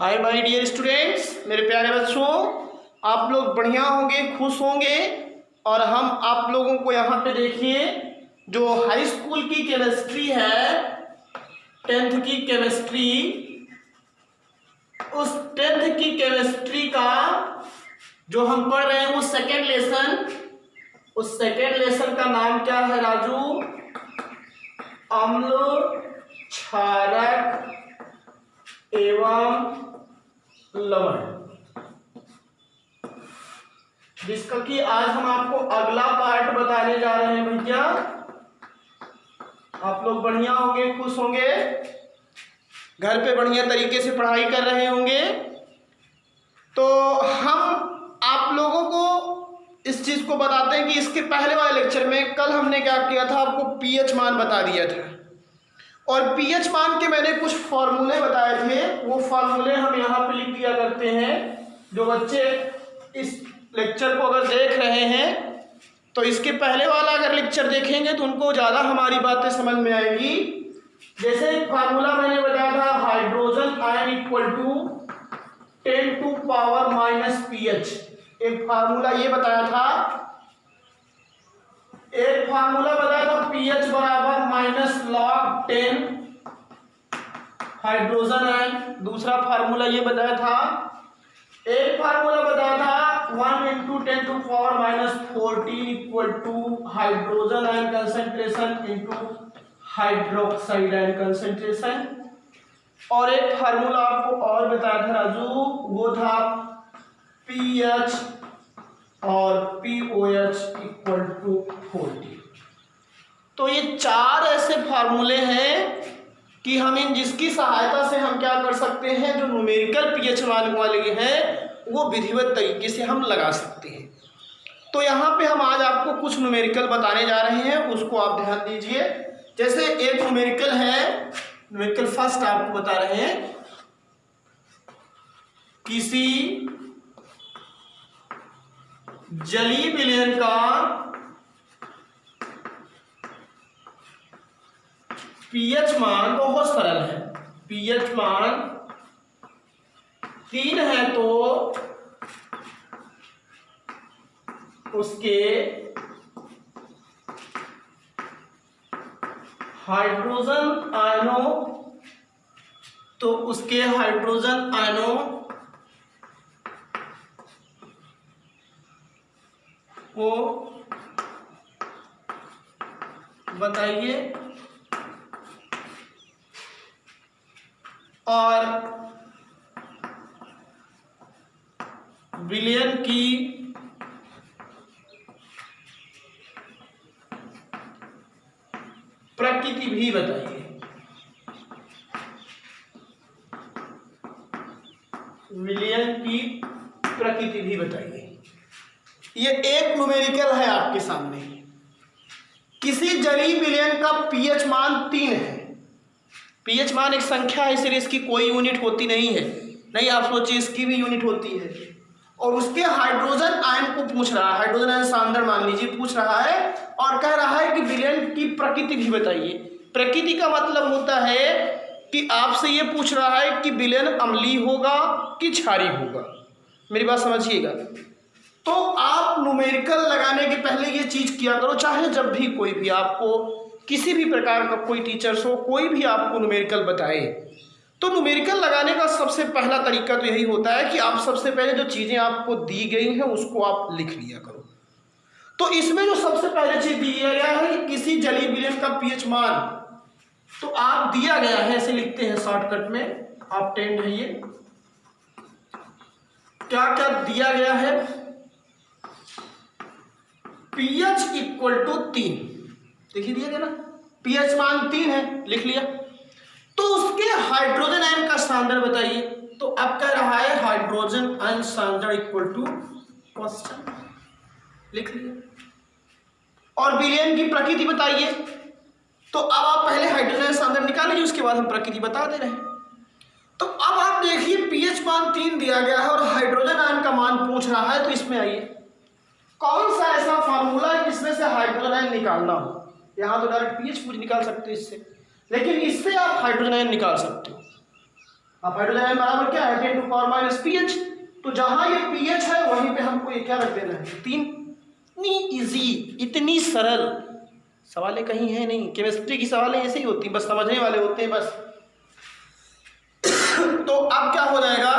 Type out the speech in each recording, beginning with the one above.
Hi my dear students, मेरे प्यारे बच्चों, आप लोग बढ़िया होंगे, खुश होंगे। और हम आप लोगों को यहाँ पे देखिए जो हाई स्कूल की केमिस्ट्री है, 10th की केमिस्ट्री, उस 10th की केमिस्ट्री का जो हम पढ़ रहे हैं वो सेकेंड लेसन, उस सेकेंड लेसन का नाम क्या है राजू? अम्ल क्षारक एवं लवण, जिसका कि आज हम आपको अगला पार्ट बताने जा रहे हैं। भैया आप लोग बढ़िया होंगे, खुश होंगे, घर पे बढ़िया तरीके से पढ़ाई कर रहे होंगे। तो हम आप लोगों को इस चीज को बताते हैं कि इसके पहले वाले लेक्चर में कल हमने क्या किया था, आपको पीएच मान बता दिया था और पीएच मान के मैंने कुछ फॉर्मूले बताए थे। वो फॉर्मूले हम यहाँ पे लिख दिया करते हैं। जो बच्चे इस लेक्चर को अगर देख रहे हैं तो इसके पहले वाला अगर लेक्चर देखेंगे तो उनको ज़्यादा हमारी बातें समझ में आएंगी। जैसे एक फार्मूला मैंने बताया था, hydrogen ion equal to 10 to power minus pH. एक फार्मूला ये बताया था, एक फार्मूला बताया था पीएच बराबर माइनस लॉग 10 हाइड्रोजन आयन। दूसरा फार्मूला ये बताया था, एक फार्मूला बताया था 1 into 10 to power minus 14 equal to hydrogen ion concentration into hydroxide ion concentration. और एक फार्मूला आपको और बताया था राजू, वो था पीएच और पीओएच इक्वल टू 40। तो ये चार ऐसे फार्मूले हैं कि हम इन जिसकी सहायता से हम क्या कर सकते हैं, जो न्यूमेरिकल पीएच मान वाले हैं वो विधिवत तरीके से हम लगा सकते हैं। तो यहाँ पे हम आज आपको कुछ न्यूमेरिकल बताने जा रहे हैं, उसको आप ध्यान दीजिए। जैसे एक न्यूमेरिकल है, न्यूमेरिकल फर्स्ट आपको बता रहे हैं, किसी जलीय विलयन का पीएच मान बहुत सरल है। पीएच मान 3 है तो उसके हाइड्रोजन आयनों को बताइए और विलयन की प्रकृति भी बताइए। विलयन की प्रकृति भी बताइए। ये एक न्यूमेरिकल है आपके सामने। किसी जलीय विलयन का पीएच मान 3 है। पीएच मान एक संख्या है, इसलिए इसकी कोई यूनिट होती नहीं है। नहीं, आप सोचिए इसकी भी यूनिट होती है। और उसके हाइड्रोजन आयन को पूछ रहा है, हाइड्रोजन आयन सांद्रण मान लीजिए पूछ रहा है और कह रहा है कि विलयन की प्रकृति भी बताइए। प्रकृति का मतलब होता है कि आपसे ये पूछ रहा है कि विलयन अम्लीय होगा कि क्षारीय होगा। मेरी बात समझिएगा। तो आप न्यूमेरिकल लगाने के पहले ये चीज किया करो, चाहे जब भी कोई भी आपको किसी भी प्रकार का कोई टीचर्स हो, कोई भी आपको न्यूमेरिकल बताए, तो न्यूमेरिकल लगाने का सबसे पहला तरीका तो यही होता है कि आप सबसे पहले जो चीज़ें आपको दी गई हैं उसको आप लिख लिया करो। तो इसमें जो सबसे पहले चीज़ दिया गया है कि किसी जलीय विलयन का पीएच मान, तो आप दिया गया है, ऐसे लिखते हैं शॉर्टकट में, आप 10 है, ये क्या क्या दिया गया है, पीएच इक्वल टू 3। देखिए दिया गया ना, पीएच मान 3 है, लिख लिया। तो उसके हाइड्रोजन आयन का सांद्रण बताइए। तो अब कह रहा है हाइड्रोजन आयन सांद्रण इक्वल टू क्वेश्चन, लिख लिया। और विलयन की प्रकृति बताइए। तो अब आप पहले हाइड्रोजन आयन सांद्रण निकाल लीजिए, उसके बाद हम प्रकृति बता दे रहे हैं। तो अब आप देखिए पीएच मान 3 दिया गया है और हाइड्रोजन आयन का मान पूछ रहा है। तो इसमें आइए, कौन सा ऐसा फार्मूला है जिसमें से हाइड्रोजन आयन निकालना हो? यहाँ तो डायरेक्ट पीएच पूछ निकाल सकते हैं इससे, लेकिन इससे आप हाइड्रोजन आयन निकाल सकते हो। अब हाइड्रोजन आयन बराबर क्या है 10 टू पावर माइनस pH, तो जहां ये pH है वहीं पे हमको ये क्या रख देना है 3। इतनी इजी, इतनी सरल सवालें कहीं है नहीं, केमिस्ट्री की सवालें ऐसे ही होती हैं, बस समझने वाले होते हैं बस। तो अब क्या हो जाएगा,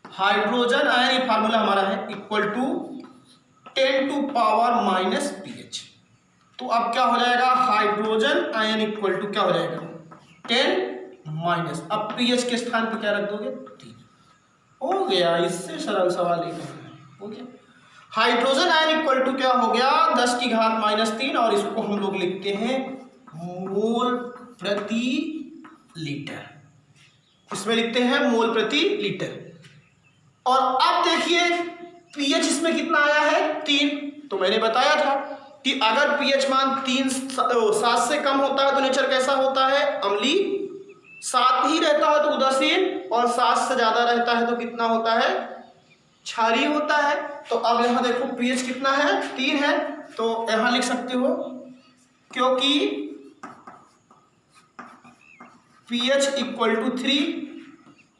हाइड्रोजन आयन, ये फार्मूला हमारा है, equal to 10 to power minus pH। तो अब क्या हो जाएगा, हाइड्रोजन आयन इक्वल टू क्या हो जाएगा 10 माइनस, अब pH के स्थान पर क्या रख दोगे 3। हो गया, इससे सरल सवाल ही हो गया। हाइड्रोजन आयन इक्वल टू क्या हो गया 10 की घात माइनस 3, और इसको हम लोग लिखते हैं मोल प्रति लीटर, इसमें लिखते हैं मोल प्रति लीटर। और अब देखिए pH इसमें कितना आया है 3, तो मैंने बताया था कि अगर pH मान 7 से कम होता है तो नेचर कैसा होता है, अम्लीय। 7 ही रहता है तो उदासीन, और 7 से ज्यादा रहता है तो कितना होता है, क्षारीय होता है। तो अब यहां देखो pH कितना है 3 है, तो यहां लिख सकते हो क्योंकि pH इक्वल टू 3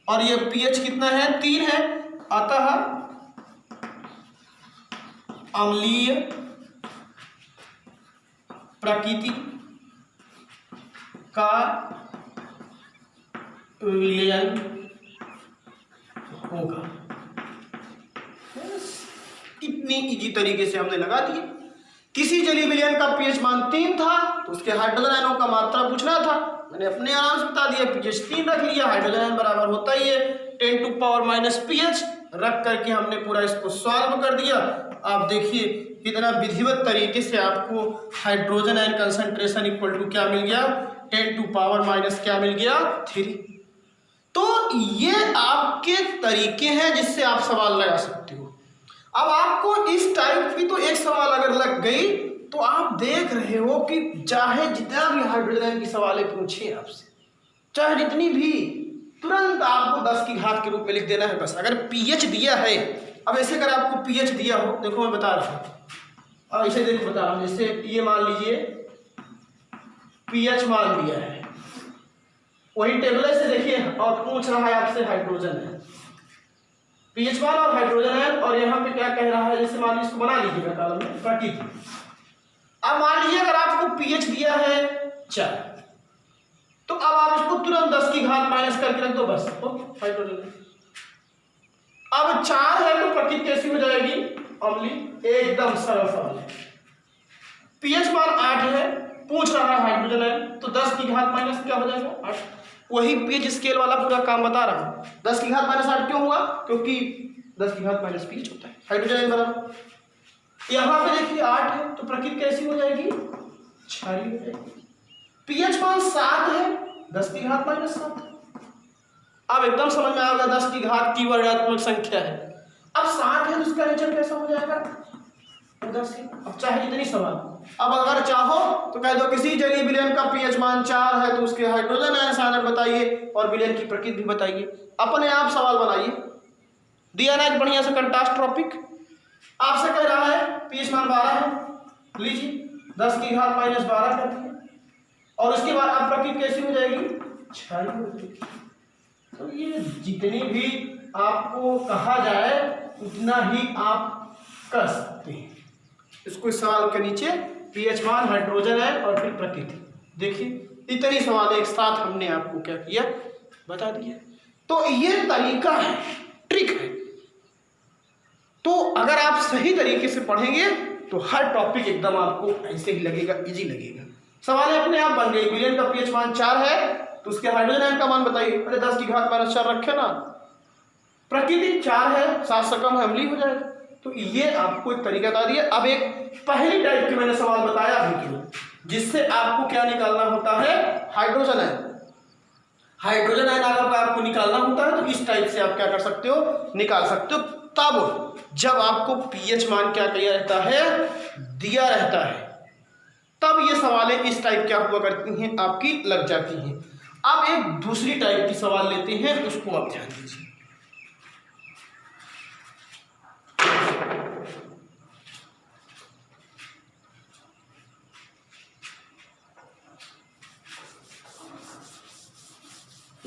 और ये pH कितना है 3 है, अतः अम्लीय प्रकृति का विलयन होगा। कितनी इजी तरीके से हमने लगा दिए। किसी जलीय विलयन का pH मान 3 था तो उसके हाइड्रोजन आयनों का मात्रा पूछना था, मैंने अपने आराम से बता दिया, pH 3 रख लिया, हाइड्रोजन आयन बराबर होता ही है 10 टू पावर माइनस pH, रख करके हमने पूरा इसको सॉल्व कर दिया। आप देखिए कितना विधिवत तरीके से आपको hydrogen ion concentration equal to क्या मिल गया 10 टू पावर माइनस क्या मिल गया 3। तो ये आपके तरीके हैं जिससे आप सवाल लगा सकते हो। अब आपको इस टाइप की तो एक सवाल अगर लग गई तो आप देख रहे हो कि चाहे जितना भी हाइड्रोजन की सवालें पूछे आपसे, चाहे जितनी भी, तुरंत आपको 10 की घात के रूप में लिख देना है बस। अगर pH दिया है, अब ऐसे अगर आपको pH दिया हो, देखो मैं बता रहा हूँ, ऐसे देखो बता रहा हूँ, जैसे ये मान लीजिए pH मान दिया है, वही टेबल से देखिए और पूछ रहा है आपसे हाइड्रोजन है, pH मान और हाइड्रोजन है, और यहाँ पे क्या कह रहा है, जैसे मान लीजिए इसको बना लीजिएगा कॉलम में प्रकृति। अब मान लीजिए अगर आपको pH दिया है 4, तो अब आप इसको तुरंत 10 की घात माइनस करके रख दो बस, ओके हाइड्रोजन। अब 4 है तो प्रकृति कैसी हो जाएगी, अम्लीय। एकदम सरल सवाल है। pH मान 8 है, पूछ रहा है हाइड्रोजन है, तो 10 की घात माइनस क्या हो जाएगा 8। वही pH स्केल वाला पूरा काम बता रहा हूं। 10 की घात माइनस 8 क्यों हुआ, क्योंकि 10 की घात माइनस pH होता है, हाइड्रोजन बराबर। यहां पे देखिए 8 है तो प्रकृति कैसी हो जाएगी, क्षारीय हो जाएगी। pH मान 7 है, 10 की घात माइनस 7। अब एकदम समझ में आएगा 10 की घात की वर्णात्मक संख्या है। अब 7 है तो उसका नेचर कैसा हो जाएगा, 10 ही। अब चाहे जितनी सवाल, अब अगर चाहो तो कह दो किसी जलीय विलयन का pH मान 4 है तो उसके हाइड्रोजन आयन साधन बताइए और विलयन की प्रकृति भी बताइए। अपने आप सवाल बनाइए, दिया ना एक बढ़िया सा कंट्रास्ट टॉपिक। आपसे कह रहा है pH मान 12 है, लीजिए 10 की घात माइनस 12 कर दिए, और उसके बाद आप प्रकृति कैसी हो जाएगी, क्षारीय हो जाएगी। तो ये जितनी भी आपको कहा जाए उतना ही आप कर सकते हैं। इसको इस सवाल के नीचे pH मान, हाइड्रोजन है और फिर प्रकृति, देखिए इतनी सवाल एक साथ हमने आपको क्या किया, बता दिया। तो ये तरीका है, ट्रिक है। तो अगर आप सही तरीके से पढ़ेंगे तो हर टॉपिक एकदम आपको ऐसे ही लगेगा, इजी लगेगा। सवाल अपने आप बन गए। विलयन का pH मान 4 है तो उसके हाइड्रोजन आयन का मान बताइए, अरे 10 की घात माइनस 4 रखे ना। प्रकृति 4 है, 7 से कम अम्लीय हो जाएगा। तो ये आपको एक तरीका बता दिया। अब एक पहली टाइप के मैंने सवाल बताया अभी, जिससे आपको क्या निकालना होता है, हाइड्रोजन आयन। हाइड्रोजन आयन अगर आपको निकालना होता है तो इस टाइप से आप क्या कर सकते हो, निकाल सकते हो। तब जब आपको pH मान क्या किया रहता है, दिया रहता है, तब ये सवालें इस टाइप क्या हुआ करती हैं, आपकी लग जाती हैं। अब एक दूसरी टाइप की सवाल लेते हैं, उसको आप ध्यान दीजिए।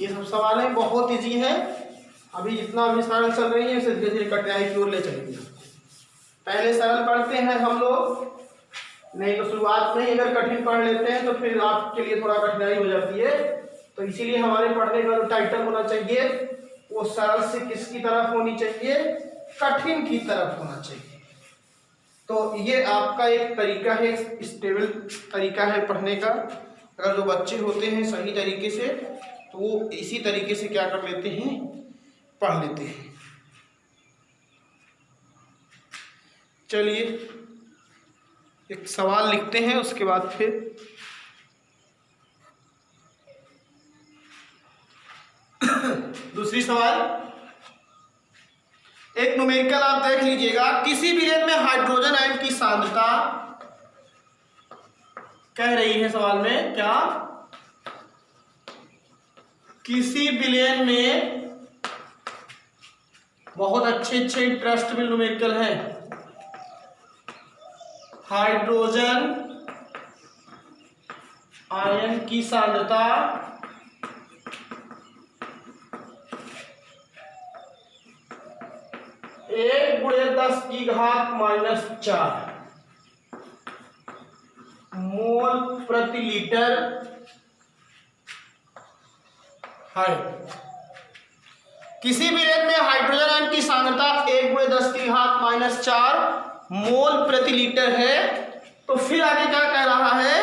ये सब सवाल है, बहुत ईजी है। अभी जितना भी सरल चल रही है उसे धीरे धीरे कठिनाई की ओर ले चलेंगे। पहले सरल पढ़ते हैं हम लोग, नहीं तो शुरुआत में ही अगर कठिन पढ़ लेते हैं तो फिर आपके लिए थोड़ा कठिनाई हो जाती है। तो इसीलिए हमारे पढ़ने का जो टाइटल होना चाहिए वो सरल से किसकी तरफ होनी चाहिए, कठिन की तरफ होना चाहिए। तो ये आपका एक तरीका है, स्टेबल तरीका है पढ़ने का। अगर जो बच्चे होते हैं सही तरीके से तो वो इसी तरीके से क्या कर लेते हैं, पढ़ लेते हैं। चलिए एक सवाल लिखते हैं, उसके बाद फिर दूसरी सवाल। एक न्यूमेरिकल आप देख लीजिएगा, किसी विलेन में हाइड्रोजन आयन की सांद्रता कह रही है सवाल में क्या, किसी विलेन में, बहुत अच्छे इंटरेस्टेबल न्यूमेरिकल है, हाइड्रोजन आयन की सांद्रता 1×10⁻⁴ मोल प्रति लीटर है। किसी विलेन में हाइड्रोजन आयन की सांद्रता 1×10⁻⁴ मोल प्रति लीटर है। तो फिर आगे क्या कह रहा है,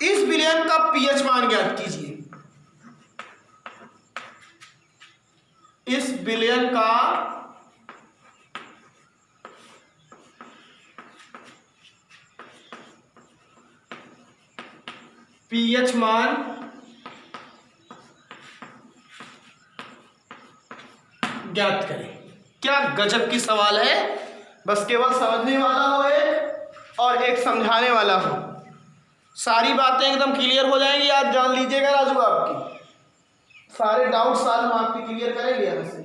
इस विलेन का पीएच मान ज्ञात कीजिए। इस विलेन का पीएच मान ज्ञात करें। क्या गजब की सवाल है, बस केवल समझने वाला हो एक और एक समझाने वाला हो, सारी बातें एकदम क्लियर हो जाएंगी। आप जान लीजिएगा राजू, आपकी सारे डाउट्स आज हम आपके क्लियर करेंगे। यहाँ से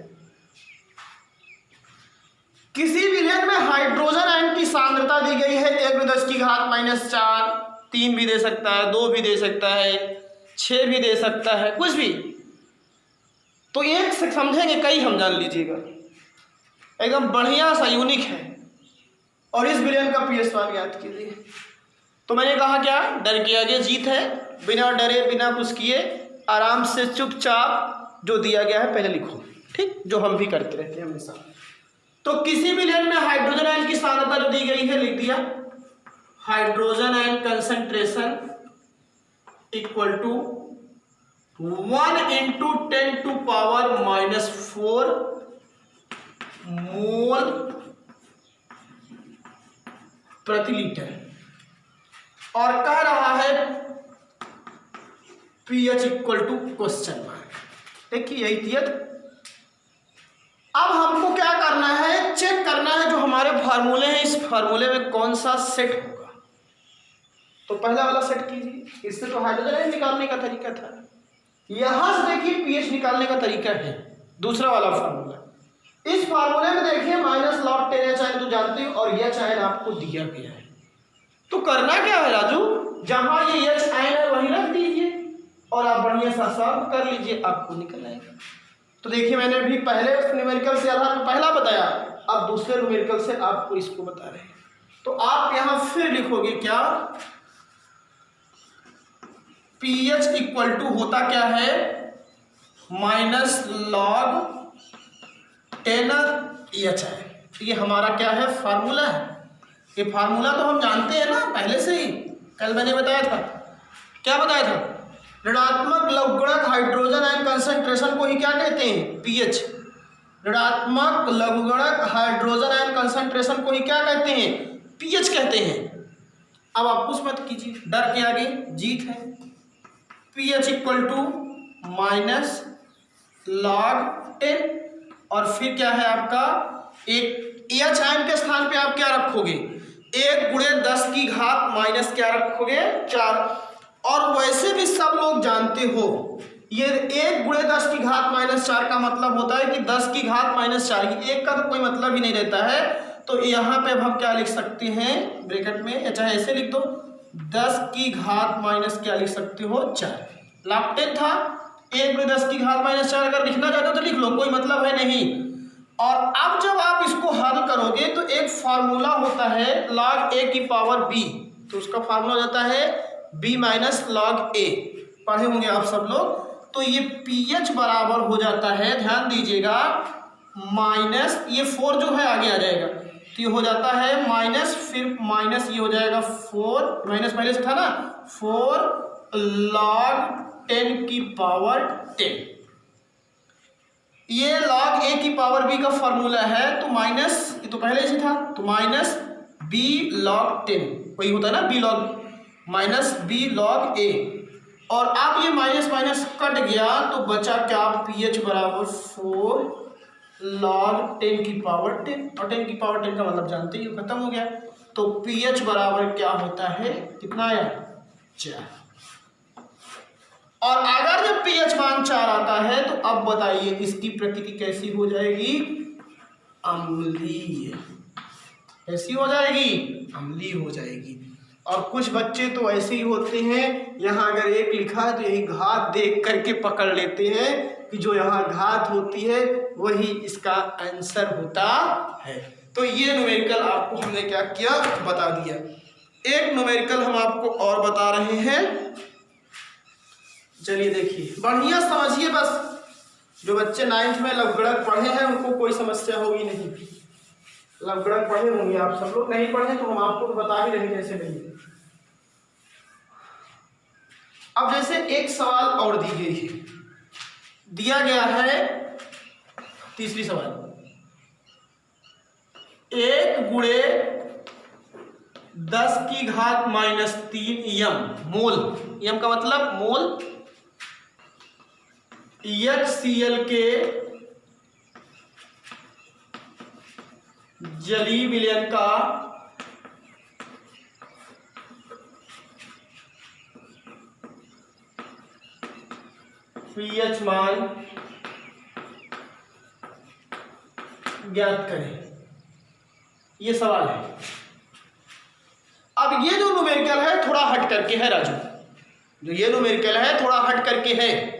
किसी विलेन में हाइड्रोजन आयन की सांद्रता दी गई है 1×10⁻⁴, 3 भी दे सकता है, 2 भी दे सकता है, 6 भी दे सकता है, कुछ भी। तो एक से समझेंगे कई, हम जान लीजिएगा, एकदम बढ़िया सा यूनिक है। और इस विलेन का पीएच मान ज्ञात कीजिए। तो मैंने कहा क्या, डर के आगे जीत है, बिना डरे बिना कुछ किए आराम से चुपचाप जो दिया गया है पहले लिखो, ठीक, जो हम भी करते रहते हैं हमेशा। तो किसी विलेन में हाइड्रोजन आयन की सांद्रता जो दी गई है लिख दिया, hydrogen ion concentration equal to 1×10⁻⁴ mole प्रति लीटर, और कह रहा है pH equal to question mark. देखिए यही थी। अब हमको क्या करना है, चेक करना है जो हमारे फार्मूले हैं, इस फार्मूले में कौन सा सेट होगा। तो पहला वाला सेट कीजिए, इससे तो हाइड्रोजन आयन निकालने का तरीका था, यहां से देखिए पीएच निकालने का तरीका है दूसरा वाला फार्मूला। इस फार्मूले में देखिए -log 10H आयन तो जानते हो, और H आयन आपको दिया गया है। तो करना क्या है राजू, जहां ये H आयन है वहीं रख दीजिए और आप बढ़िया सा सॉल्व कर लीजिए, आपको निकल आएगा। तो देखिए मैंने भी पहले न्यूमेरिकल से आधार पहला बताया, अब दूसरे न्यूमेरिकल से आपको इसको बता रहे हैं। तो आप यहां फिर लिखोगे क्या, पीएच इक्वल टू होता क्या है, -log 10H है। ये हमारा क्या है, फार्मूला है। ये फार्मूला तो हम जानते हैं ना पहले से ही, कल मैंने बताया था। क्या बताया था, ऋणात्मक लघुगणक हाइड्रोजन आयन कंसंट्रेशन को ही क्या कहते हैं, पीएच। ऋणात्मक लघुगणक हाइड्रोजन आयन कंसंट्रेशन को ही क्या कहते हैं, पीएच कहते हैं। अब आप कुछ मत कीजिए, डर के आगे जीत है। पीएच इक्वल टू -log 10, और फिर क्या है आपका, एक एच आयन के स्थान पे आप क्या रखोगे, 1×10⁻⁻ क्या रखोगे, 4। और वैसे भी सब लोग जानते हो ये 1×10⁻⁴ का मतलब होता है कि 10⁻⁴, एक का तो कोई मतलब ही नहीं रहता है। तो यहाँ पे अब हम क्या लिख सकते हैं, ब्रैकेट में, या चाहे ऐसे लिख दो, 10⁻⁻ क्या लिख सकते हो, 4। log 10 था, 1/10⁻⁴ अगर लिखना चाहते हो तो लिख लो, कोई मतलब है नहीं। और अब जब आप इसको हल करोगे तो एक फार्मूला होता है log a की पावर b, तो उसका फार्मूला हो जाता है b माइनस लॉग a, पढ़े होंगे आप सब लोग। तो ये pH बराबर हो जाता है, ध्यान दीजिएगा, माइनस ये 4 जो है आगे आ जाएगा, तो ये हो जाता है माइनस, फिर माइनस ये हो जाएगा 4, माइनस माइनस था ना, 4 log 10 की पावर 10। ये log a की पावर b का फॉर्मूला है, तो माइनस, ये तो पहले से था, तो माइनस b log 10, वही होता है ना b log minus b log a। और अब ये माइनस माइनस कट गया तो बचा क्या, pH बराबर 4 log 10 की पावर 10, और 10 की पावर 10 का मतलब जानते ही हो, खत्म हो गया। तो pH बराबर क्या होता है, कितना आया, 4। और अगर जब pH मान 4 आता है तो अब बताइए इसकी प्रकृति कैसी हो जाएगी, अम्लीय। कैसी हो जाएगी, अम्लीय हो जाएगी। और कुछ बच्चे तो ऐसे ही होते हैं, यहाँ अगर 1 लिखा है तो यही घात देख करके पकड़ लेते हैं कि जो यहाँ घात होती है वही इसका आंसर होता है। तो ये न्यूमेरिकल आपको हमने क्या किया, बता दिया। एक न्यूमेरिकल हम आपको और बता रहे हैं, चलिए देखिए, बढ़िया समझिए, बस जो बच्चे 9th में लवगणक पढ़े हैं उनको कोई समस्या होगी नहीं। लवगणक पढ़े होंगे आप सब लोग, नहीं पढ़े तो हम आपको बता ही रहे कैसे नहीं। अब जैसे एक सवाल और दी गई है, दिया गया है तीसरी सवाल, 1 गुणे 10⁻³ यम मोल, यम का मतलब मोल, HCl के जलीय विलयन का pH मान ज्ञात करें, ये सवाल है। अब ये जो न्यूमेरिकल है थोड़ा हट करके है राजू, जो ये न्यूमेरिकल है थोड़ा हट करके है,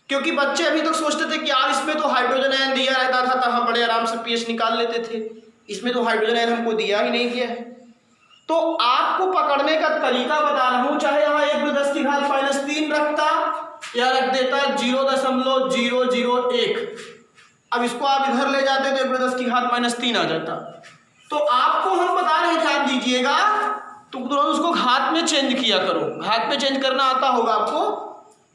क्योंकि बच्चे अभी तक सोचते थे कि यार इसमें तो हाइड्रोजन आयन दिया रहता था तो हम बड़े आराम से pH निकाल लेते थे, इसमें तो हाइड्रोजन आयन हमको दिया ही नहीं गया है। तो आपको पकड़ने का तरीका बता रहा हूं, चाहे यहाँ 1/10⁻³ रखता या रख देता 0.001, अब इसको आप इधर ले जाते तो 1/10⁻³ आ जाता। तो आपको हम बता रहे थे, आप दीजिएगा तो तुरंत उसको घात में चेंज किया करो, घात में चेंज करना आता होगा आपको।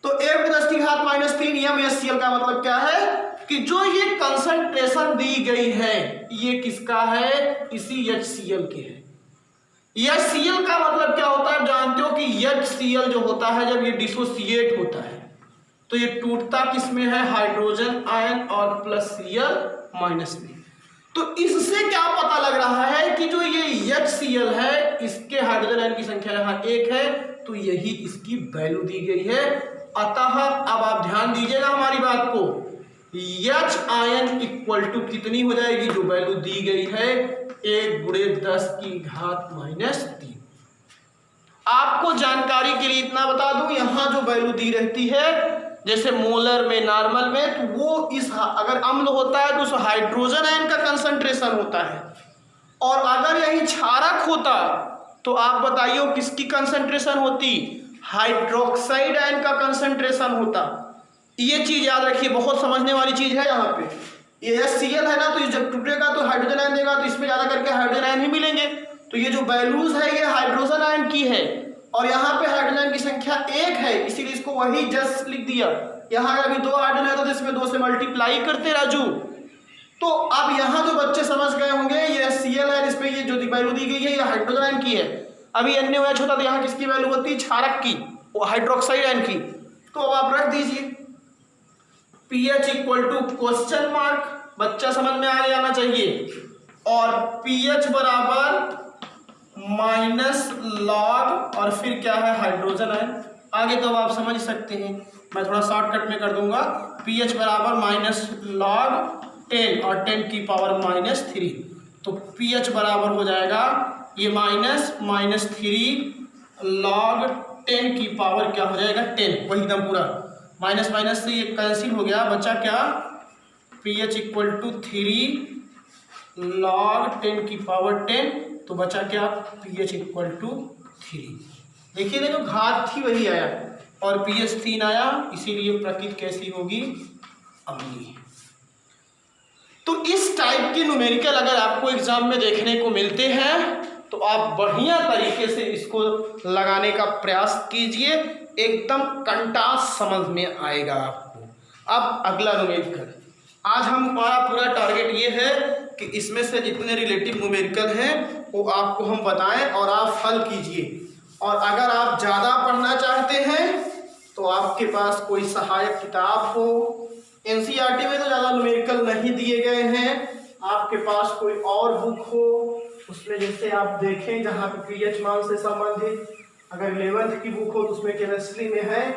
तो 1/10⁻³ यम HCl का मतलब क्या है कि जो ये कंसंट्रेशन दी गई है ये किसका है, इसी HCl के है। HCl का मतलब क्या होता है जानते हो कि HCl जो होता है जब ये डिसोसिएट होता है तो ये टूटता किसमें है, हाइड्रोजन आयन और प्लस Cl माइनस में। तो इससे क्या पता लग रहा है कि जो ये HCl है इसके हाइड्रोजन आयन की संख्या यहाँ 1 है, तो यही इसकी वैल्यू दी गई है। अतः अब आप ध्यान दीजिएगा हमारी बात को, H आयन इक्वल टू कितनी हो जाएगी, जो वैल्यू दी गई है 1 गुणे 10⁻³ आपको जानकारी के लिए इतना बता दूं, यहां जो वैल्यू दी रहती है जैसे मोलर में, नॉर्मल में, तो वो इस अगर अम्ल होता है तो उस हाइड्रोजन आयन का कंसंट्रेशन होता है, और अगर यही क्षारक होता तो आप बताइए किसकी कंसंट्रेशन होती, हाइड्रोक्साइड आयन का कंसंट्रेशन होता। ये चीज याद रखिए, बहुत समझने वाली चीज है। यहाँ पे ये HCl है ना, तो जब टूटेगा तो हाइड्रोजन आयन देगा, तो इसमें ज्यादा करके हाइड्रोजन आयन ही मिलेंगे। तो ये जो वैल्यूज है ये हाइड्रोजन आयन की है, और यहाँ पे हाइड्रोजन आयन की संख्या 1 है, इसीलिए इसको वही जस्ट लिख दिया। यहाँ अगर अभी 2 हाइड्रोजन है तो इसमें 2 से मल्टीप्लाई करते राजू। तो अब यहाँ जो बच्चे समझ गए होंगे ये HCl है, इसमें ये जो वैल्यू दी गई है ये हाइड्रोजन आयन की है। अभी NaOH होता तो यहाँ किसकी वैल्यू होती, क्षारक की, वो हाइड्रोक्साइड आयन की। तो अब आप रख दीजिए pH equal to question mark, बच्चा समझ में आ जाना चाहिए, और pH बराबर माइनस लॉग और फिर क्या है हाइड्रोजन आयन। आगे तो आप समझ सकते हैं, मैं थोड़ा शॉर्टकट में कर दूंगा। pH बराबर माइनस लॉग 10 और 10 की पावर -3, तो pH बराबर हो जाएगा ये -3 लॉग 10 की पावर क्या हो जाएगा 10, वही एकदम पूरा माइनस माइनस से ये कैंसिल हो गया, बचा क्या, pH इक्वल टू 3 log 10⁻10, तो बचा क्या, pH इक्वल टू 3। देखिए ना, जो घात थी वही आया और pH 3 आया, इसीलिए प्रकृति कैसी होगी, अम्लीय। तो इस टाइप के न्यूमेरिकल अगर आपको एग्जाम में देखने को मिलते हैं तो आप बढ़िया तरीके से इसको लगाने का प्रयास कीजिए, एकदम कंटास समझ में आएगा आपको। अब अगला न्यूमेरिकल, आज हमारा पूरा टारगेट ये है कि इसमें से जितने रिलेटिव न्यूमेरिकल हैं वो आपको हम बताएं और आप हल कीजिए। और अगर आप ज़्यादा पढ़ना चाहते हैं तो आपके पास कोई सहायक किताब हो, एनसीईआरटी में तो ज़्यादा न्यूमेरिकल नहीं दिए गए हैं, आपके पास कोई और बुक हो उसमें जैसे आप देखें जहाँ पे पीएच मान से संबंधित, अगर 11th की बुक हो तो उसमें केमिस्ट्री में है,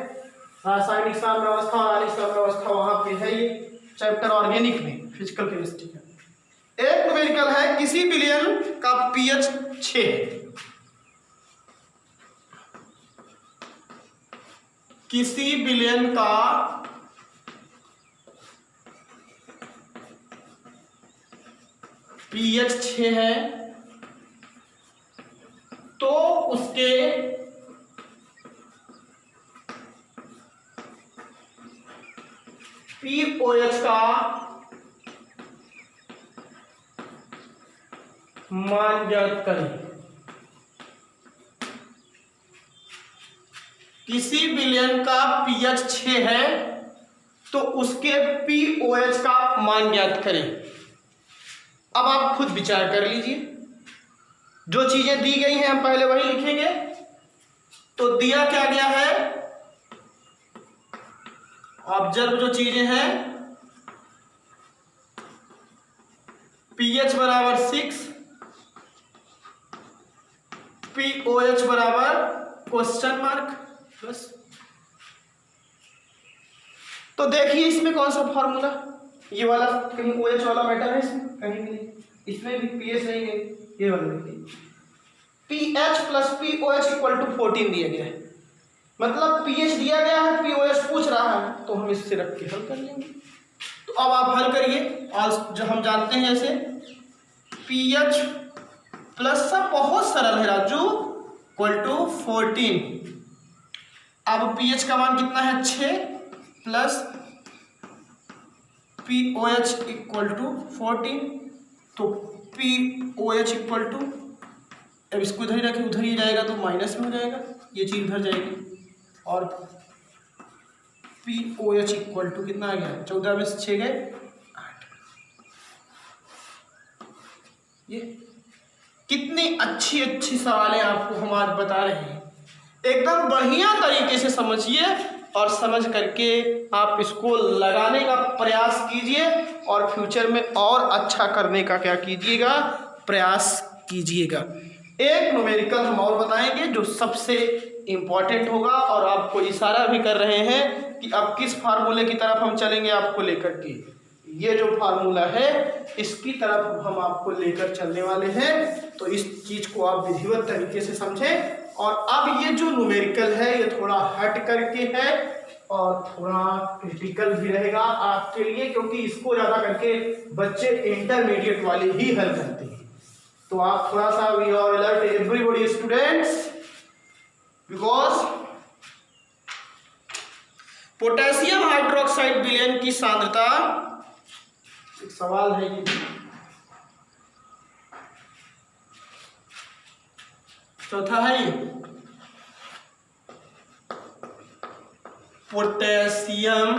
रासायनिक साम्यावस्था और आणविक साम्यावस्था वहाँ पे है, ये चैप्टर ऑर्गेनिक में फिजिकल केमिस्ट्री का। एक न्यूमेरिकल है, किसी विलयन का पीएच 6 है, किसी विलयन का pH 6 है तो उसके pOH का मान ज्ञात करें। किसी विलयन का pH 6 है तो उसके pOH का मान ज्ञात करें। अब आप खुद विचार कर लीजिए, जो चीजें दी गई हैं हम पहले वही लिखेंगे। तो दिया क्या गया है, ऑब्जर्व जो चीजें हैं, pH बराबर 6, pOH बराबर क्वेश्चन मार्क बस। तो देखिए इसमें कौन सा फॉर्मूला, ये वाला कहीं OH वाला मैटर है इसमें, कहीं भी नहीं, इसमें भी pH नहीं है, ये वाला देखिए pH plus pOH equal to 14 दिया गया है, मतलब pH दिया गया है, pOH पूछ रहा है, तो हम इससे रख के हल कर लेंगे। तो अब आप हल करिए, जो हम जानते हैं जैसे pH प्लस, सब बहुत सरल है राजू, इक्वल टू 14। अब pH का मान कितना है 6 प्लस pOH इक्वल टू 14, तो pOH इक्वल टू, अब इसको इधर ही रखें, उधर ही जाएगा तो माइनस में हो जाएगा, ये चीज उधर जाएगी, और pOH इक्वल टू कितना आ गया, 14 में से 6 गए 8। ये कितनी अच्छी अच्छी सवालें आपको हम आज बता रहे हैं, एकदम बढ़िया तरीके से समझिए और समझ करके आप इसको लगाने का प्रयास कीजिए और फ्यूचर में और अच्छा करने का क्या कीजिएगा, प्रयास कीजिएगा। एक न्यूमेरिकल हम और बताएंगे जो सबसे इम्पॉर्टेंट होगा और आपको इशारा भी कर रहे हैं कि अब किस फार्मूले की तरफ हम चलेंगे आपको लेकर के, ये जो फार्मूला है इसकी तरफ हम आपको लेकर चलने वाले हैं। तो इस चीज को आप विधिवत तरीके से समझें। और अब ये जो न्यूमेरिकल है ये थोड़ा हट करके है और थोड़ा क्रिटिकल भी रहेगा आपके लिए, क्योंकि इसको ज्यादा करके बच्चे इंटरमीडिएट वाले ही हल करते हैं। तो आप थोड़ा सा we are alert everybody students, because potassium hydroxide विलयन की सांद्रता, एक सवाल है ये, चौथा है ये, पोटेशियम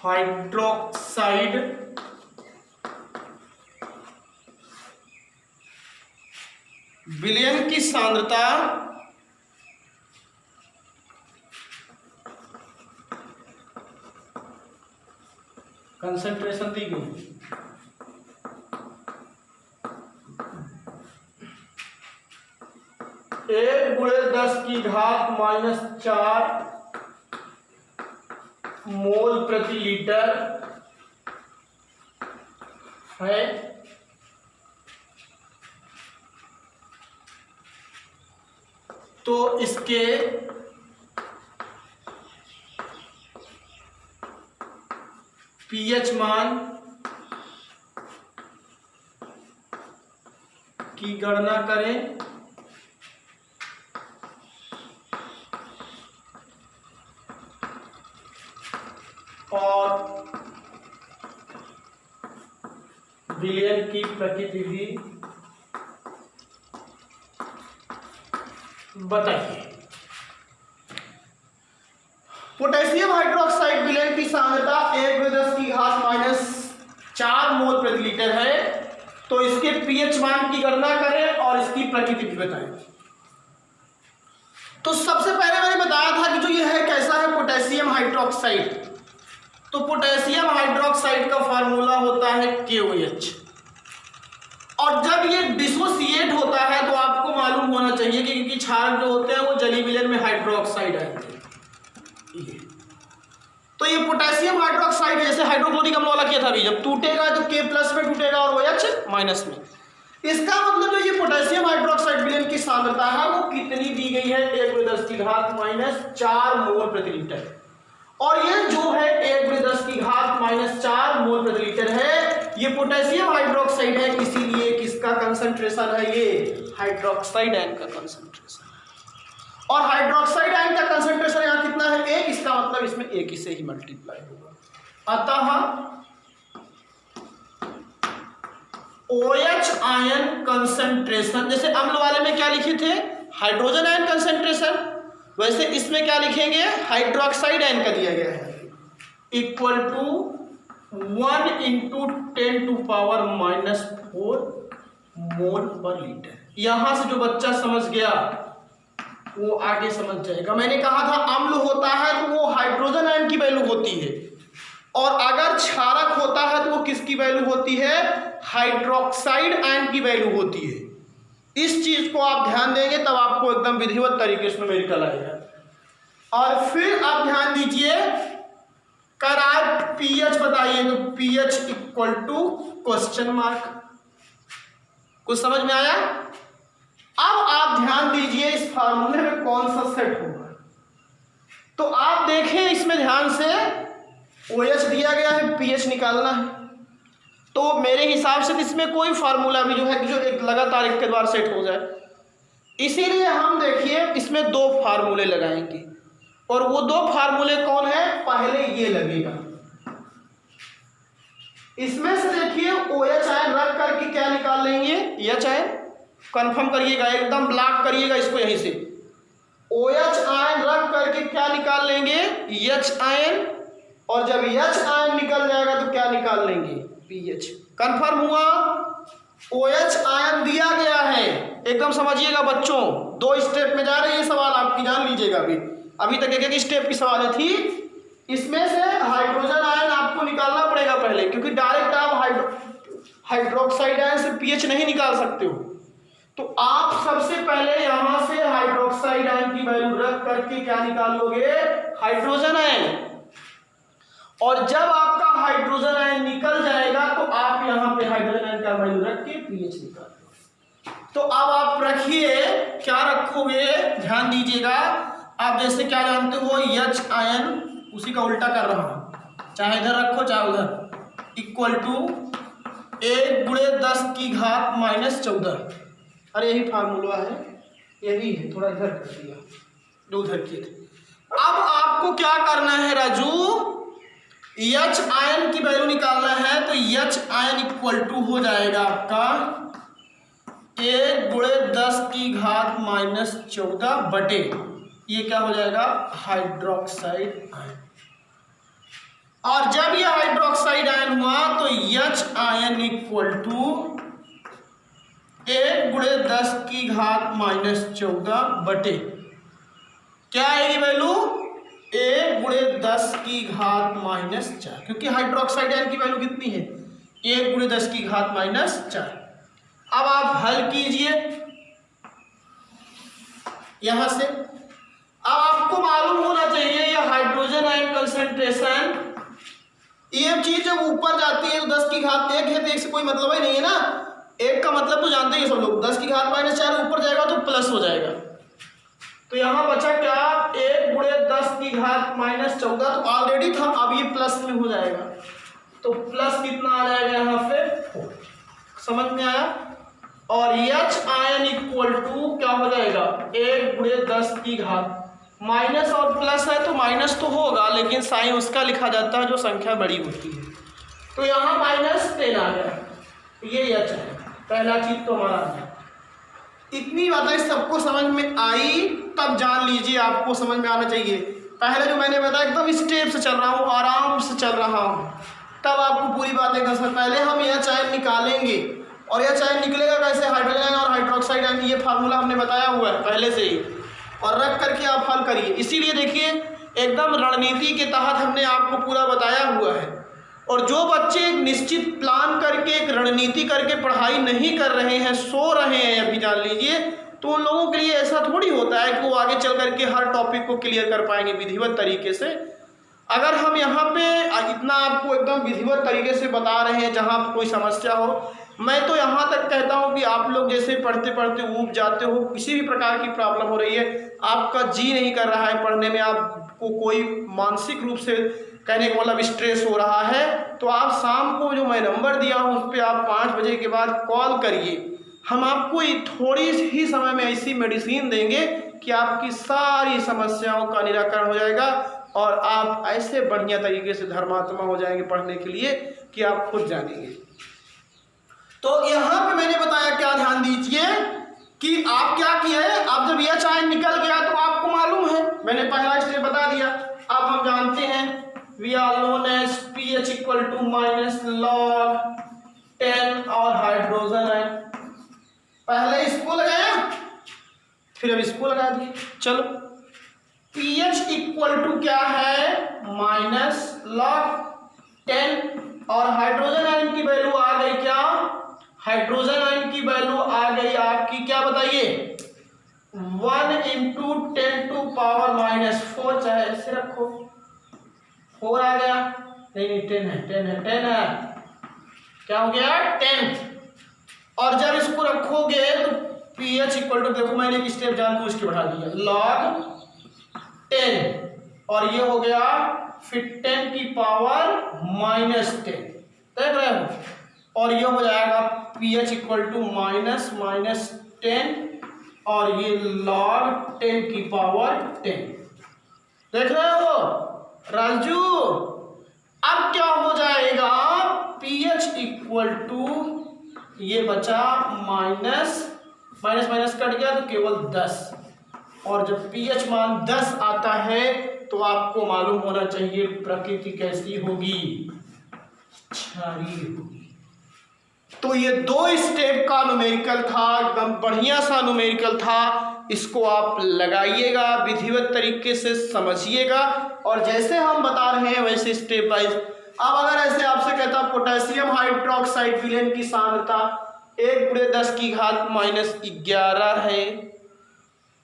हाइड्रोक्साइड विलयन की सांद्रता कंसंट्रेशन दी गई, एक गुणे 10⁻⁴ मोल प्रति लीटर है। तो इसके पीएच मान की गणना करें और विलयन की प्रकृति भी बताइए। पोटेशियम हाइड्रोक्साइड विलयन की सांद्रता 1/10⁻⁴ मोल प्रति लीटर है। तो इसके पीएच मान की गणना करें और इसकी प्रकृति भी बताएं। तो सबसे पहले मैंने बताया था कि जो ये है कैसा है पोटेशियम हाइड्रोक्साइड। तो पोटेशियम हाइड्रोक्साइड का फार्मूला होता है KOH। और जब ये डिसोसिएट होता है तो आपको मालूम होना चाहिए कि क्योंकि क्षारक जो होते हैं वो जलीय विलयन में हाइड्रोक्साइड आएंगे। तो ये पोटेशियम हाइड्रोक्साइड जैसे हाइड्रोक्लोरिक अम्ल वाला किया था अभी, जब टूटेगा तो K+ में टूटेगा और OH- में। इसका मतलब जो ये पोटेशियम हाइड्रोक्साइड विलयन की सांद्रता है वो कितनी दी गई है 1/10⁻⁴ मोल प्रति लीटर। और ये जो है 1/10⁻⁴ मोल प्रति लीटर है, ये पोटेशियम हाइड्रोक्साइड है, इसीलिए किसका कंसंट्रेशन है, ये हाइड्रोक्साइड आयन का कंसंट्रेशन। और हाइड्रोक्साइड आयन का कंसंट्रेशन यहाँ कितना है 1, इसका मतलब इसमें 1 से ही मल्टीप्लाई होगा। अतः OH आयन कंसंट्रेशन, जैसे अम्ल वाले में क्या लिखे थे हाइड्रोजन आयन कंसंट्रेशन, वैसे इसमें क्या लिखेंगे हाइड्रोक्साइड आयन का दिया गया है इक्वल टू 1 × 10⁻⁻⁴ मोल पर लीटर। यहां से जो बच्चा समझ गया वो आगे समझ जाएगा। मैंने कहा था अम्ल होता है तो वो हाइड्रोजन आयन की वैल्यू होती है, और अगर क्षारक होता है तो वो किसकी वैल्यू होती है, हाइड्रोक्साइड आयन की वैल्यू होती है। इस चीज को आप ध्यान देंगे तब आपको एकदम विधिवत तरीके से न्यूमेरिकल आएगा। और फिर आप ध्यान दीजिए करार पीएच बताइए, तो pH equal to question mark. कुछ समझ में आया? अब आप ध्यान दीजिए इस फार्मूले में कौन सा सेट होगा। तो आप देखें इसमें ध्यान से, OH दिया गया है, पीएच निकालना है। तो मेरे हिसाब से इसमें कोई फार्मूला भी जो है कि जो एक लगातार एक के द्वारा सेट हो जाए, इसीलिए हम देखिए इसमें 2 फार्मूले लगाएंगे। और वो 2 फार्मूले कौन है, पहले ये लगेगा। इसमें से देखिए OH आयन रख करके क्या निकाल लेंगे, H आयन, कंफर्म करिएगा, एकदम ब्लॉक करिएगा इसको यहीं से। OH आयन रख करके क्या निकाल लेंगे, H आयन, और जब H आयन निकल जाएगा तो क्या निकाल लेंगे, पीएच। कंफर्म हुआ? OH आयन दिया गया है, एकदम समझिएगा बच्चों, 2 स्टेप में जा रहे हैं सवाल आपकी, जान लीजिएगा। अभी तक एक स्टेप की सवाल थी। इसमें से हाइड्रोजन आयन आपको निकालना पड़ेगा पहले, क्योंकि डायरेक्ट आप हाइड्रोक्साइड आयन से पीएच नहीं निकाल सकते हो। तो आप सबसे पहले यहां से हाइड्रोक्साइड आयन की वैल्यू रख करके क्या निकाल लोगे, हाइड्रोजन आयन। और जब आपका हाइड्रोजन आयन निकल जाएगा तो आप यहां पे हाइड्रोजन आयन का वैल्यू रख के पीएच निकाल लो। तो अब आप रखिए, क्या रखोगे, ध्यान दीजिएगा। आप जैसे क्या जानते हो, H आयन, उसी का उल्टा कर रहा हूं, चाहे इधर रखो चाहे उधर, इक्वल टू 1/10⁻⁻14। अरे यही फार्मूला है, यही है, थोड़ा इधर कर दिया जो उधर किए थे। अब आपको क्या करना है राजू, H आयन की वैल्यू निकालना है। तो H आयन इक्वल टू हो जाएगा आपका 1/10⁻⁻14 बटे, ये क्या हो जाएगा, हाइड्रोक्साइड आयन। और जब ये हाइड्रोक्साइड आयन हुआ तो H आयन इक्वल टू 1/10⁻⁻14 बटे, क्या है ये वैल्यू, 1/10⁻⁻4, क्योंकि हाइड्रोक्साइड आयन की वैल्यू कितनी है, 1/10⁻⁻4। अब आप हल कीजिए यहां से। अब आपको मालूम होना चाहिए ये हाइड्रोजन आयन कंसंट्रेशन, ये चीज जब ऊपर जाती है तो 10⁻1 है, तो 1 से कोई मतलब ही नहीं है ना। 1 का मतलब तो जानते हैं सब लोग, 10⁻⁻4 ऊपर जाएगा तो प्लस हो जाएगा। तो यहाँ बचा क्या, 1 गुणे 10 की घात माइनस 14, तो ऑलरेडी था, अब ये प्लस में हो जाएगा, तो प्लस कितना आ जाएगा यहाँ पे 4। समझ में आया। और एच आयन इक्वल टू क्या हो जाएगा, 1 गुणे 10 की घात, माइनस और प्लस है तो माइनस तो होगा, लेकिन साइन उसका लिखा जाता है जो संख्या बड़ी होती है। तो यहाँ -10 आ गया, ये एच है, पहला चीज तो हमारा है। इतनी बातें सबको समझ में आई, तब जान लीजिए आपको समझ में आना चाहिए। पहले जो मैंने बताया एकदम स्टेप से चल रहा हूँ, आराम से चल रहा हूँ, तब आपको पूरी बातें कर सकते। पहले हम यह चैन निकालेंगे, और यह चैन निकलेगा कैसे, हाइड्रोजन और हाइड्रोक्साइड आयन, ये फार्मूला हमने बताया हुआ है पहले से ही, और रख करके आप हल करिए। इसीलिए देखिए एकदम रणनीति के तहत हमने आपको पूरा बताया हुआ है। और जो बच्चे एक निश्चित प्लान करके, एक रणनीति करके पढ़ाई नहीं कर रहे हैं, सो रहे हैं अभी, जान लीजिए, तो उन लोगों के लिए ऐसा थोड़ी होता है कि वो आगे चल करके हर टॉपिक को क्लियर कर पाएंगे विधिवत तरीके से। अगर हम यहाँ पे इतना आपको एकदम विधिवत तरीके से बता रहे हैं, जहाँ कोई समस्या हो, मैं तो यहाँ तक कहता हूँ कि आप लोग जैसे पढ़ते पढ़ते ऊब जाते हो, किसी भी प्रकार की प्रॉब्लम हो रही है, आपका जी नहीं कर रहा है पढ़ने में, आपको कोई मानसिक रूप से, कहने का मतलब स्ट्रेस हो रहा है, तो आप शाम को जो मैं नंबर दिया हूँ उस पर आप 5 बजे के बाद कॉल करिए। हम आपको थोड़ी ही समय में ऐसी मेडिसिन देंगे कि आपकी सारी समस्याओं का निराकरण हो जाएगा, और आप ऐसे बढ़िया तरीके से धर्मात्मा हो जाएंगे पढ़ने के लिए कि आप खुद जानेंगे। तो यहाँ पे मैंने बताया, क्या ध्यान दीजिए कि आप क्या किए, आप जब यह चाइन निकल गया तो आपको मालूम है, मैंने पहला स्टेप बता दिया। अब हम जानते हैं we are known as pH equal to -log 10 और हाइड्रोजन है। पहले इसको लगाया, फिर अब इसको लगा दिए। चलो pH इक्वल टू क्या है, -log 10, और हाइड्रोजन आयन की वैल्यू आ गई क्या, हाइड्रोजन आयन की वैल्यू आ गई आपकी क्या बताइए, 1 × 10⁻⁻⁴, चाहे ऐसे रखो, 4 आ गया, नहीं 10 है, क्या हो गया 10। और जब इसको रखोगे तो pH इक्वल टू, देखो मैंने एक स्टेप जानबूझ के बढ़ा दिया, log 10, और ये हो गया फिर 10⁻⁻10, देख रहे हो, और ये हो जाएगा pH इक्वल टू -10, और ये log 10⁻10, देख रहे हो राजू। अब क्या हो जाएगा, pH इक्वल टू, ये बचा माइनस कट गया तो केवल 10, और जब pH मान 10 आता है तो आपको मालूम होना चाहिए प्रकृति कैसी होगी, क्षारीय होगी। तो ये 2 स्टेप का न्यूमेरिकल था, एकदम बढ़िया सा न्यूमेरिकल था। इसको आप लगाइएगा, विधिवत तरीके से समझिएगा, और जैसे हम बता रहे हैं वैसे स्टेप वाइज। अब अगर ऐसे आपसे कहता पोटेशियम हाइड्रोक्साइड विलेन की सांद्रता 1 × 10 की घात -11 है,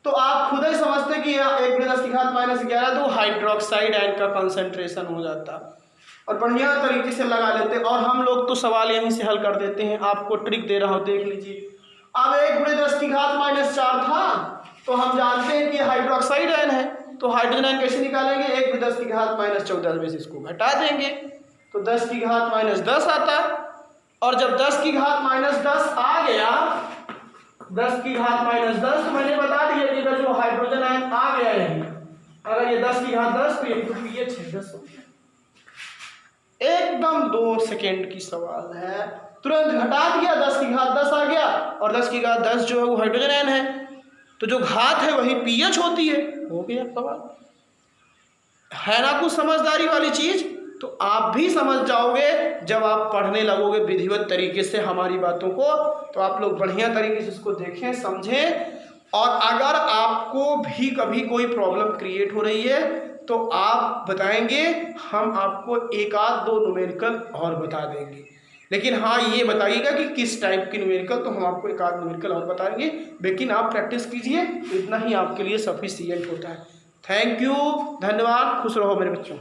तो आप खुद ही समझते कि 1 × 10 की घात -11 तो हाइड्रोक्साइड आयन का कंसंट्रेशन हो जाता, और बढ़िया तरीके से लगा लेते। और हम लोग तो सवाल यहीं से हल कर देते हैं, आपको ट्रिक दे रहा हूँ, देख लीजिए। अब 1 × 10 की घात -4 था, तो हम जानते हैं कि हाइड्रोक्साइड आयन है, तो हाइड्रोजन आयन कैसे निकालेंगे, 1 × 10 की घात -14 में से इसको घटा देंगे तो 10 की घात -10 आता। और जब 10 की घात -10 आ गया, 10 की घात -10, तो मैंने बता दिया कि अगर जो हाइड्रोजन आयन आ गया है, अगर ये 10 की घात 10 तो ये pH है 10 हो गया। एकदम 2 सेकेंड की सवाल है, तुरंत घटा दिया, 10 की घात 10 आ गया, और 10 की घात 10 जो है वो हाइड्रोजन आयन है, तो जो घात है वही pH होती है, हो गया सवाल। है ना कुछ समझदारी वाली चीज, तो आप भी समझ जाओगे जब आप पढ़ने लगोगे विधिवत तरीके से हमारी बातों को। तो आप लोग बढ़िया तरीके से इसको देखें, समझें, और अगर आपको भी कभी कोई प्रॉब्लम क्रिएट हो रही है तो आप बताएंगे, हम आपको 1-2 न्यूमेरिकल और बता देंगे। लेकिन हाँ ये बताइएगा कि किस टाइप की न्यूमेरिकल, तो हम आपको 1-8 न्यूमेरिकल और बताएंगे, लेकिन आप प्रैक्टिस कीजिए, इतना ही आपके लिए सफिशिएंट होता है। थैंक यू, धन्यवाद, खुश रहो मेरे बच्चों।